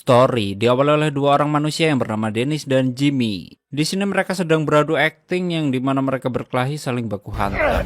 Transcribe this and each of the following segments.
Story diawali oleh dua orang manusia yang bernama Dennis dan Jimmy. Di sini mereka sedang beradu akting yang dimana mereka berkelahi saling baku hantam.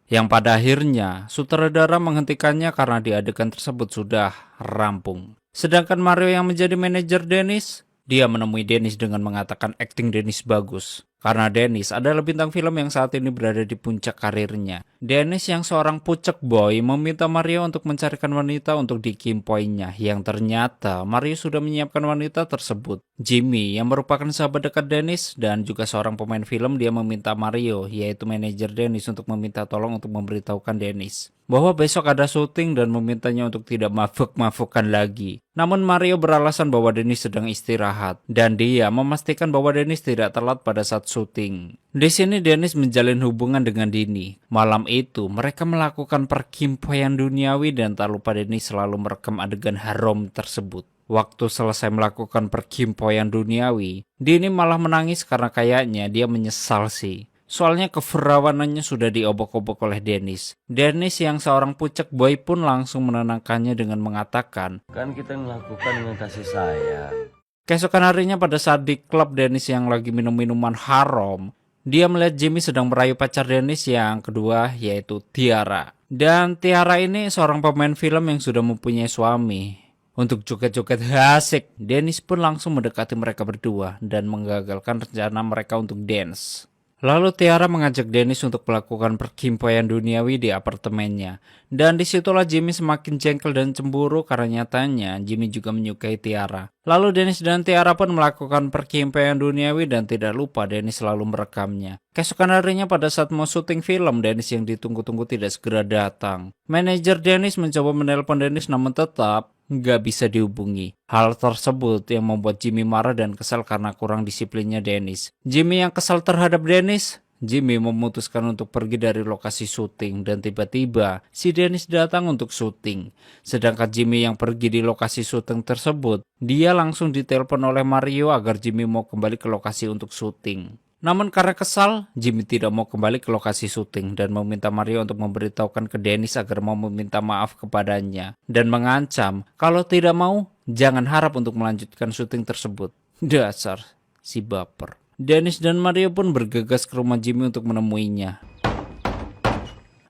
Yang pada akhirnya sutradara menghentikannya karena di adegan tersebut sudah rampung. Sedangkan Mario yang menjadi manajer Dennis, dia menemui Dennis dengan mengatakan akting Dennis bagus. Karena Dennis adalah bintang film yang saat ini berada di puncak karirnya. Dennis yang seorang pucek boy meminta Mario untuk mencarikan wanita untuk dikimpoinya. Yang ternyata Mario sudah menyiapkan wanita tersebut. Jimmy yang merupakan sahabat dekat Dennis dan juga seorang pemain film, dia meminta Mario, yaitu manajer Dennis, untuk meminta tolong untuk memberitahukan Dennis bahwa besok ada syuting dan memintanya untuk tidak mabuk-mabukan lagi. Namun Mario beralasan bahwa Dennis sedang istirahat dan dia memastikan bahwa Dennis tidak telat pada saat syuting. Di sini Dennis menjalin hubungan dengan Dini. Malam itu mereka melakukan perkimpoian duniawi dan tak lupa Dennis selalu merekam adegan haram tersebut. Waktu selesai melakukan perkimpoian duniawi, Dini malah menangis karena kayaknya dia menyesal sih. Soalnya keperawanannya sudah diobok-obok oleh Dennis. Dennis yang seorang pucek boy pun langsung menenangkannya dengan mengatakan, "Kan kita melakukan dengan kasih sayang." keesokan harinya pada saat di klub Dennis yang lagi minum minuman haram, dia melihat Jimmy sedang merayu pacar Dennis yang kedua, yaitu Tiara. Dan Tiara ini seorang pemain film yang sudah mempunyai suami. Untuk joget-joget asik, Dennis pun langsung mendekati mereka berdua dan menggagalkan rencana mereka untuk dance. Lalu Tiara mengajak Dennis untuk melakukan perkimpoian duniawi di apartemennya. Dan disitulah Jimmy semakin jengkel dan cemburu karena nyatanya Jimmy juga menyukai Tiara. Lalu Dennis dan Tiara pun melakukan perkimpoian duniawi dan tidak lupa Dennis selalu merekamnya. Keesokan harinya pada saat mau syuting film, Dennis yang ditunggu-tunggu tidak segera datang. Manajer Dennis mencoba menelpon Dennis namun tetap nggak bisa dihubungi. Hal tersebut yang membuat Jimmy marah dan kesal karena kurang disiplinnya Dennis. Jimmy yang kesal terhadap Dennis, Jimmy memutuskan untuk pergi dari lokasi syuting dan tiba-tiba si Dennis datang untuk syuting. Sedangkan Jimmy yang pergi di lokasi syuting tersebut, dia langsung ditelepon oleh Mario agar Jimmy mau kembali ke lokasi untuk syuting. Namun karena kesal, Jimmy tidak mau kembali ke lokasi syuting dan meminta Mario untuk memberitahukan ke Dennis agar mau meminta maaf kepadanya. Dan mengancam, kalau tidak mau, jangan harap untuk melanjutkan syuting tersebut. Dasar si baper. Dennis dan Mario pun bergegas ke rumah Jimmy untuk menemuinya.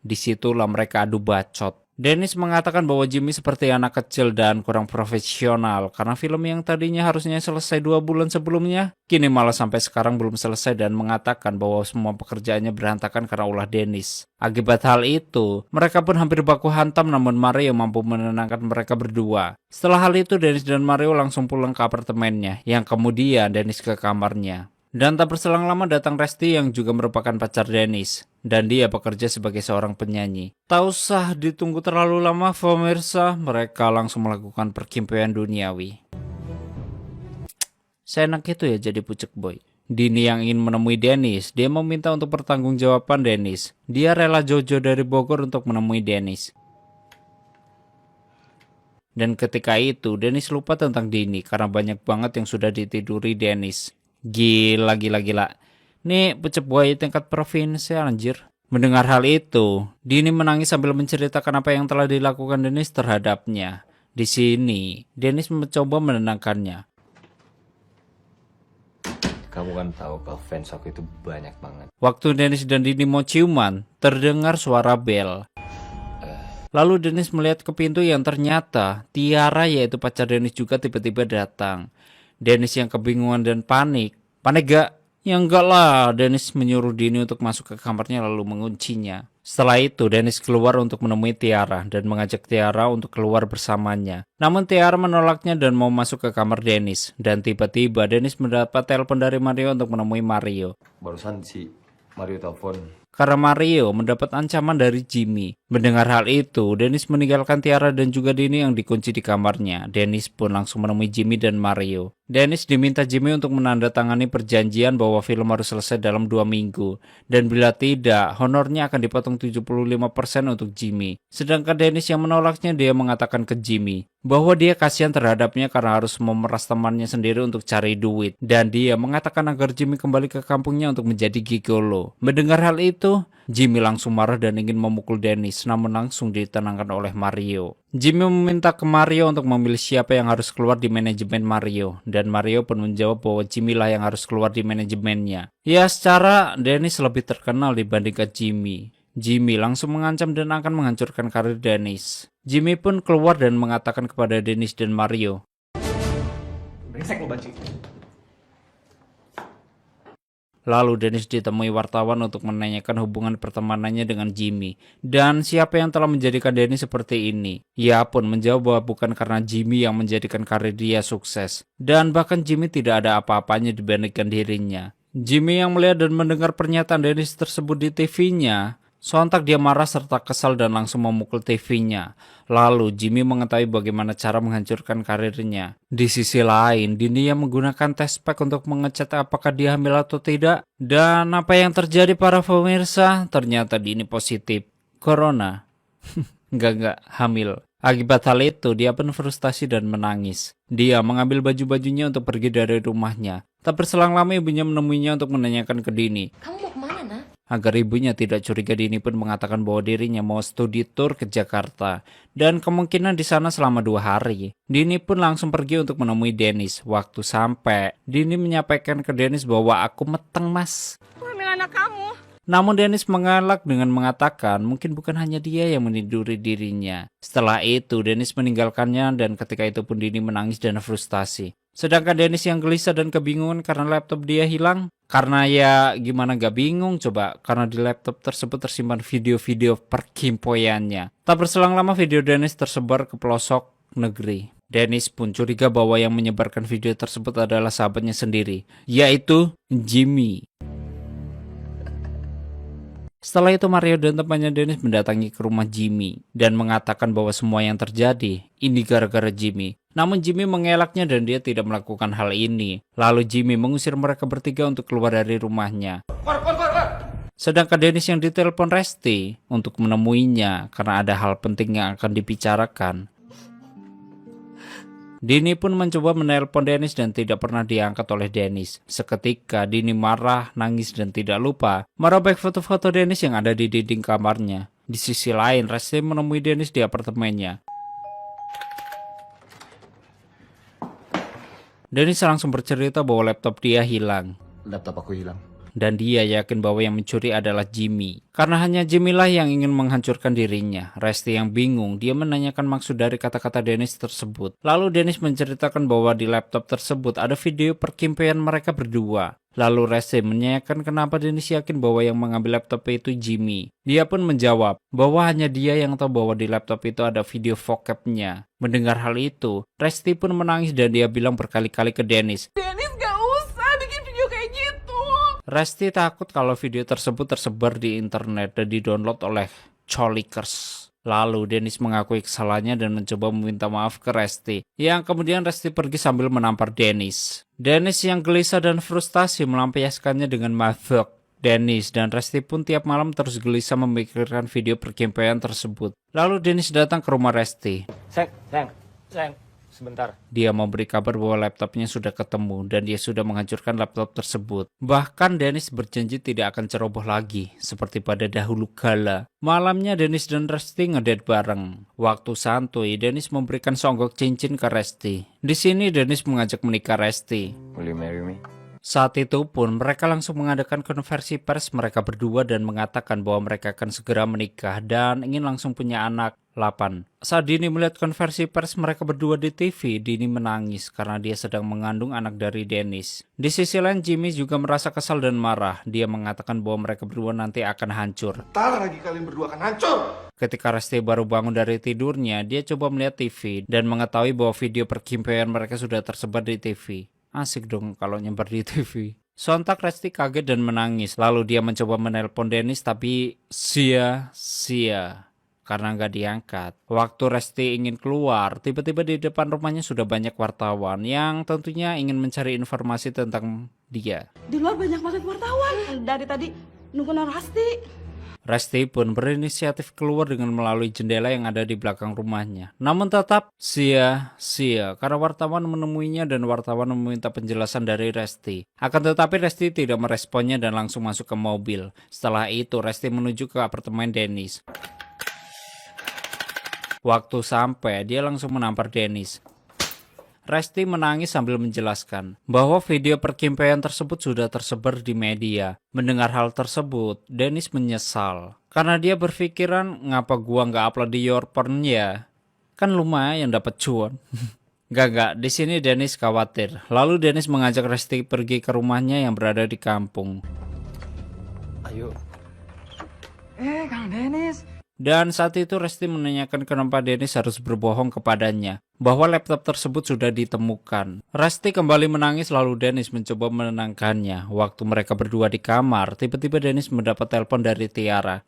Disitulah mereka adu bacot. Dennis mengatakan bahwa Jimmy seperti anak kecil dan kurang profesional karena film yang tadinya harusnya selesai 2 bulan sebelumnya, kini malah sampai sekarang belum selesai dan mengatakan bahwa semua pekerjaannya berantakan karena ulah Dennis. Akibat hal itu, mereka pun hampir baku hantam namun Mario mampu menenangkan mereka berdua. Setelah hal itu, Dennis dan Mario langsung pulang ke apartemennya, yang kemudian Dennis ke kamarnya. Dan tak berselang lama datang Resti yang juga merupakan pacar Dennis. Dan dia bekerja sebagai seorang penyanyi. Tak usah ditunggu terlalu lama pemirsa, mereka langsung melakukan perkimpoian duniawi. Seenak itu ya jadi pucek boy. Dini yang ingin menemui Dennis, dia meminta untuk pertanggungjawaban Dennis. Dia rela Jojo dari Bogor untuk menemui Dennis. Dan ketika itu, Dennis lupa tentang Dini karena banyak banget yang sudah ditiduri Dennis. Gila. Nih pucuk boy tingkat provinsi anjir. Mendengar hal itu, Dini menangis sambil menceritakan apa yang telah dilakukan Dennis terhadapnya. Di sini, Dennis mencoba menenangkannya. Kamu kan tahu kalau fans aku itu banyak banget. Waktu Dennis dan Dini mau ciuman, terdengar suara bel. Lalu Dennis melihat ke pintu yang ternyata Tiara, yaitu pacar Dennis, juga tiba-tiba datang. Dennis yang kebingungan dan panik. Panik gak? Ya enggak lah. Dennis menyuruh Dini untuk masuk ke kamarnya lalu menguncinya. Setelah itu Dennis keluar untuk menemui Tiara dan mengajak Tiara untuk keluar bersamanya. Namun Tiara menolaknya dan mau masuk ke kamar Dennis. Dan tiba-tiba Dennis mendapat telepon dari Mario untuk menemui Mario. Barusan si Mario telepon. Karena Mario mendapat ancaman dari Jimmy. Mendengar hal itu, Dennis meninggalkan Tiara dan juga Dini yang dikunci di kamarnya. Dennis pun langsung menemui Jimmy dan Mario. Dennis diminta Jimmy untuk menandatangani perjanjian bahwa film harus selesai dalam 2 minggu. Dan bila tidak, honornya akan dipotong 75% untuk Jimmy. Sedangkan Dennis yang menolaknya, dia mengatakan ke Jimmy bahwa dia kasihan terhadapnya karena harus memeras temannya sendiri untuk cari duit. Dan dia mengatakan agar Jimmy kembali ke kampungnya untuk menjadi gigolo. Mendengar hal itu, Jimmy langsung marah dan ingin memukul Dennis, namun langsung ditenangkan oleh Mario. Jimmy meminta ke Mario untuk memilih siapa yang harus keluar di manajemen Mario, dan Mario pun menjawab bahwa Jimmy lah yang harus keluar di manajemennya. Ya, secara Dennis lebih terkenal dibandingkan Jimmy. Jimmy langsung mengancam dan akan menghancurkan karir Dennis. Jimmy pun keluar dan mengatakan kepada Dennis dan Mario, Brengsek lo banci. lalu Dennis ditemui wartawan untuk menanyakan hubungan pertemanannya dengan Jimmy. Dan siapa yang telah menjadikan Dennis seperti ini? Ia pun menjawab bahwa bukan karena Jimmy yang menjadikan karir dia sukses. Dan bahkan Jimmy tidak ada apa-apanya dibandingkan dirinya. Jimmy yang melihat dan mendengar pernyataan Dennis tersebut di TV-nya, sontak dia marah serta kesal dan langsung memukul TV-nya. Lalu Jimmy mengetahui bagaimana cara menghancurkan karirnya. Di sisi lain, Dini yang menggunakan tes pack untuk mengecek apakah dia hamil atau tidak. Dan apa yang terjadi para pemirsa? Ternyata Dini positif corona. Enggak, hamil. Akibat hal itu, dia pun frustasi dan menangis. Dia mengambil baju-bajunya untuk pergi dari rumahnya. Tak berselang lama ibunya menemuinya untuk menanyakan ke Dini. Kamu mau kemana, Nak? Agar ibunya tidak curiga, Dini pun mengatakan bahwa dirinya mau studi tour ke Jakarta dan kemungkinan di sana selama 2 hari. Dini pun langsung pergi untuk menemui Dennis. Waktu sampai, Dini menyampaikan ke Dennis bahwa aku meteng mas. Hamil anak kamu. Namun Dennis mengelak dengan mengatakan mungkin bukan hanya dia yang meniduri dirinya. Setelah itu Dennis meninggalkannya dan ketika itu pun Dini menangis dan frustasi. Sedangkan Dennis yang gelisah dan kebingungan karena laptop dia hilang. Karena ya gimana gak bingung coba, karena di laptop tersebut tersimpan video-video perkimpoiannya. Tak berselang lama video Dennis tersebar ke pelosok negeri. Dennis pun curiga bahwa yang menyebarkan video tersebut adalah sahabatnya sendiri, yaitu Jimmy. Setelah itu Mario dan temannya Dennis mendatangi ke rumah Jimmy dan mengatakan bahwa semua yang terjadi ini gara-gara Jimmy. Namun Jimmy mengelaknya dan dia tidak melakukan hal ini. Lalu Jimmy mengusir mereka bertiga untuk keluar dari rumahnya. Sedangkan Dennis yang ditelepon Resti untuk menemuinya karena ada hal penting yang akan dibicarakan. Dini pun mencoba menelpon Dennis dan tidak pernah diangkat oleh Dennis. Seketika Dini marah, nangis dan tidak lupa merobek foto-foto Dennis yang ada di dinding kamarnya. Di sisi lain, Resti menemui Dennis di apartemennya. Dennis langsung bercerita bahwa laptop dia hilang. Laptop aku hilang. Dan dia yakin bahwa yang mencuri adalah Jimmy. Karena hanya Jimmy lah yang ingin menghancurkan dirinya. Resti yang bingung, dia menanyakan maksud dari kata-kata Dennis tersebut. Lalu Dennis menceritakan bahwa di laptop tersebut ada video perkimpian mereka berdua. Lalu Resti menanyakan kenapa Dennis yakin bahwa yang mengambil laptop itu Jimmy. Dia pun menjawab bahwa hanya dia yang tahu bahwa di laptop itu ada video vocabnya. Mendengar hal itu, Resti pun menangis dan dia bilang berkali-kali ke Dennis, Dennis gak usah bikin video kayak gitu. Resti takut kalau video tersebut tersebar di internet dan di-download oleh colikers. Lalu Dennis mengakui kesalahannya dan mencoba meminta maaf ke Resti. Yang kemudian Resti pergi sambil menampar Dennis. Dennis yang gelisah dan frustasi melampiaskannya dengan mabuk. Dennis dan Resti pun tiap malam terus gelisah memikirkan video perkempean tersebut. Lalu Dennis datang ke rumah Resti. Sayang, sebentar. Dia memberi kabar bahwa laptopnya sudah ketemu dan dia sudah menghancurkan laptop tersebut. Bahkan Dennis berjanji tidak akan ceroboh lagi seperti pada dahulu kala. Malamnya Dennis dan Resti ngedate bareng. Waktu santuy, Dennis memberikan songgok cincin ke Resti. Di sini Dennis mengajak menikah Resti. Will you marry me? Saat itu pun mereka langsung mengadakan konversi pers mereka berdua dan mengatakan bahwa mereka akan segera menikah dan ingin langsung punya anak 8. Saat Dini melihat konversi pers mereka berdua di TV, Dini menangis karena dia sedang mengandung anak dari Dennis. Di sisi lain Jimmy juga merasa kesal dan marah. Dia mengatakan bahwa mereka berdua nanti akan hancur. Ntar lagi kalian berdua akan hancur. Ketika Resti baru bangun dari tidurnya, dia coba melihat TV dan mengetahui bahwa video perkimpian mereka sudah tersebar di TV. Asik dong kalau nyebar di TV. Sontak Resti kaget dan menangis. Lalu dia mencoba menelpon Dennis tapi sia-sia karena nggak diangkat. Waktu Resti ingin keluar, tiba-tiba di depan rumahnya sudah banyak wartawan yang tentunya ingin mencari informasi tentang dia. Di luar banyak banget wartawan. Dari tadi nunggu Rasti. Resti pun berinisiatif keluar dengan melalui jendela yang ada di belakang rumahnya. Namun tetap sia-sia karena wartawan menemuinya dan wartawan meminta penjelasan dari Resti. Akan tetapi Resti tidak meresponnya dan langsung masuk ke mobil. Setelah itu Resti menuju ke apartemen Dennis. Waktu sampai, dia langsung menampar Dennis. Resti menangis sambil menjelaskan bahwa video perkimpian tersebut sudah tersebar di media. Mendengar hal tersebut, Dennis menyesal karena dia berpikiran ngapa gua nggak upload di YouPorn ya, kan lumayan dapat cuan. Gak, di sini Dennis khawatir. Lalu Dennis mengajak Resti pergi ke rumahnya yang berada di kampung. Ayo. Kang Dennis. Dan saat itu Resti menanyakan kenapa Dennis harus berbohong kepadanya bahwa laptop tersebut sudah ditemukan. Resti kembali menangis lalu Dennis mencoba menenangkannya. Waktu mereka berdua di kamar, tiba-tiba Dennis mendapat telepon dari Tiara.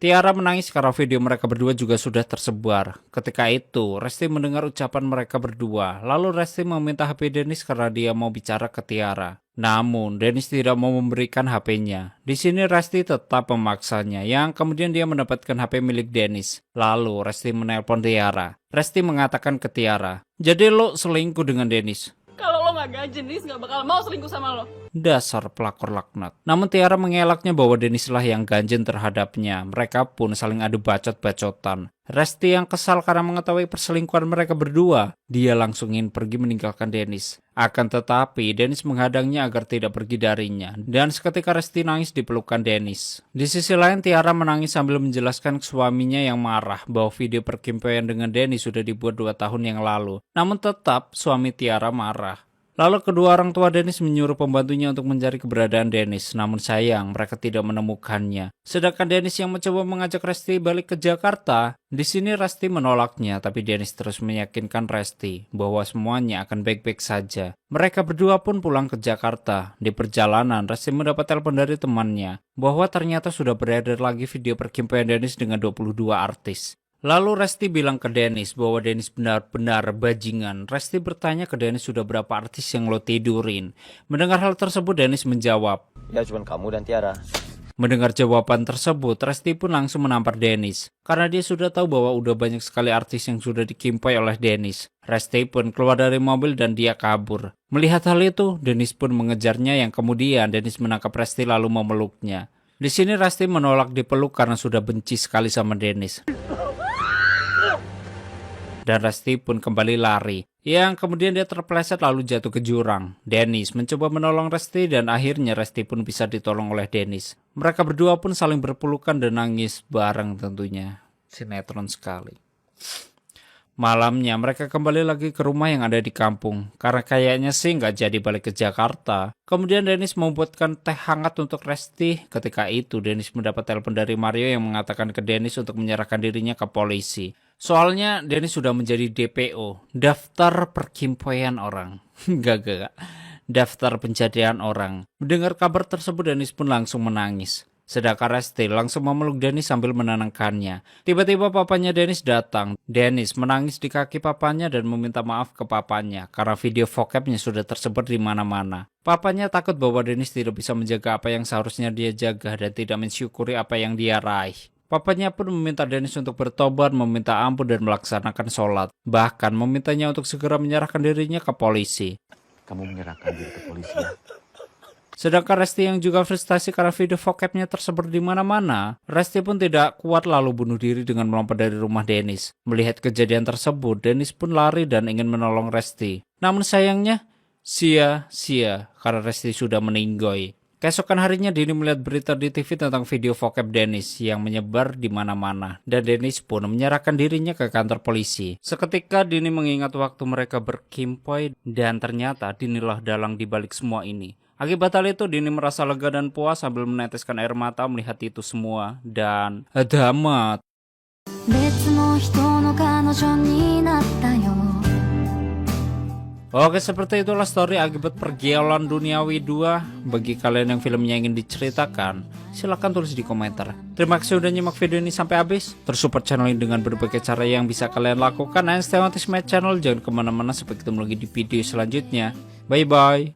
Tiara menangis karena video mereka berdua juga sudah tersebar. Ketika itu, Resti mendengar ucapan mereka berdua. Lalu Resti meminta HP Dennis karena dia mau bicara ke Tiara. Namun, Dennis tidak mau memberikan HP-nya. Di sini Resti tetap memaksanya, yang kemudian dia mendapatkan HP milik Dennis. Lalu, Resti menelpon Tiara. Resti mengatakan ke Tiara, "Jadi lo selingkuh dengan Dennis?" Kalau lo nggak ganjen, Dennis nggak bakal mau selingkuh sama lo. Dasar pelakor laknat. Namun Tiara mengelaknya bahwa Dennis lah yang ganjen terhadapnya. Mereka pun saling adu bacot-bacotan. Resti yang kesal karena mengetahui perselingkuhan mereka berdua, dia langsung ingin pergi meninggalkan Dennis. Akan tetapi Dennis menghadangnya agar tidak pergi darinya. Dan seketika Resti nangis di pelukan Dennis. Di sisi lain Tiara menangis sambil menjelaskan ke suaminya yang marah bahwa video perkimpian dengan Dennis sudah dibuat 2 tahun yang lalu. Namun tetap suami Tiara marah. Lalu kedua orang tua Dennis menyuruh pembantunya untuk mencari keberadaan Dennis, namun sayang mereka tidak menemukannya. Sedangkan Dennis yang mencoba mengajak Resti balik ke Jakarta, di sini Resti menolaknya, tapi Dennis terus meyakinkan Resti bahwa semuanya akan baik-baik saja. Mereka berdua pun pulang ke Jakarta. Di perjalanan, Resti mendapat telepon dari temannya bahwa ternyata sudah beredar lagi video perkimpian Dennis dengan 22 artis. Lalu Resti bilang ke Dennis bahwa Dennis benar-benar bajingan. Resti bertanya ke Dennis sudah berapa artis yang lo tidurin. Mendengar hal tersebut Dennis menjawab, Ya cuma kamu dan Tiara. Mendengar jawaban tersebut, Resti pun langsung menampar Dennis. Karena dia sudah tahu bahwa udah banyak sekali artis yang sudah dikimpai oleh Dennis. Resti pun keluar dari mobil dan dia kabur. Melihat hal itu, Dennis pun mengejarnya yang kemudian Dennis menangkap Resti lalu memeluknya. Di sini Resti menolak dipeluk karena sudah benci sekali sama Dennis. Dan Resti pun kembali lari. Yang kemudian dia terpeleset lalu jatuh ke jurang. Dennis mencoba menolong Resti dan akhirnya Resti pun bisa ditolong oleh Dennis. Mereka berdua pun saling berpelukan dan nangis bareng tentunya. Sinetron sekali. Malamnya mereka kembali lagi ke rumah yang ada di kampung. Karena kayaknya sih nggak jadi balik ke Jakarta. Kemudian Dennis membuatkan teh hangat untuk Resti. Ketika itu Dennis mendapat telepon dari Mario yang mengatakan ke Dennis untuk menyerahkan dirinya ke polisi. Soalnya Dennis sudah menjadi DPO, daftar perkimpian orang. Gak. Daftar pencarian orang. Mendengar kabar tersebut Dennis pun langsung menangis. Sedangkan Resti langsung memeluk Dennis sambil menenangkannya. Tiba-tiba papanya Dennis datang. Dennis menangis di kaki papanya dan meminta maaf ke papanya karena video vocabnya sudah tersebar di mana-mana. Papanya takut bahwa Dennis tidak bisa menjaga apa yang seharusnya dia jaga dan tidak mensyukuri apa yang dia raih. Papanya pun meminta Dennis untuk bertobat, meminta ampun dan melaksanakan sholat. Bahkan memintanya untuk segera menyerahkan dirinya ke polisi. Kamu menyerahkan diri ke polisi ya? Sedangkan Resti yang juga frustasi karena video vocabnya tersebar di mana-mana, Resti pun tidak kuat lalu bunuh diri dengan melompat dari rumah Dennis. Melihat kejadian tersebut, Dennis pun lari dan ingin menolong Resti. Namun sayangnya, sia-sia karena Resti sudah meninggoy. Keesokan harinya Dini melihat berita di TV tentang video vocab Dennis yang menyebar di mana-mana. Dan Dennis pun menyerahkan dirinya ke kantor polisi. Seketika Dini mengingat waktu mereka berkimpoy dan ternyata Dinilah dalang di balik semua ini. Akibat hal itu Dini merasa lega dan puas sambil meneteskan air mata melihat itu semua. Dan Adamat. Oke, seperti itulah story akibat pergaulan duniawi 2. Bagi kalian yang filmnya ingin diceritakan, silahkan tulis di komentar. Terima kasih udah nyimak video ini sampai habis. Terus support channel ini dengan berbagai cara yang bisa kalian lakukan. And stay on this my channel. Jangan kemana-mana sampai ketemu lagi di video selanjutnya. Bye bye.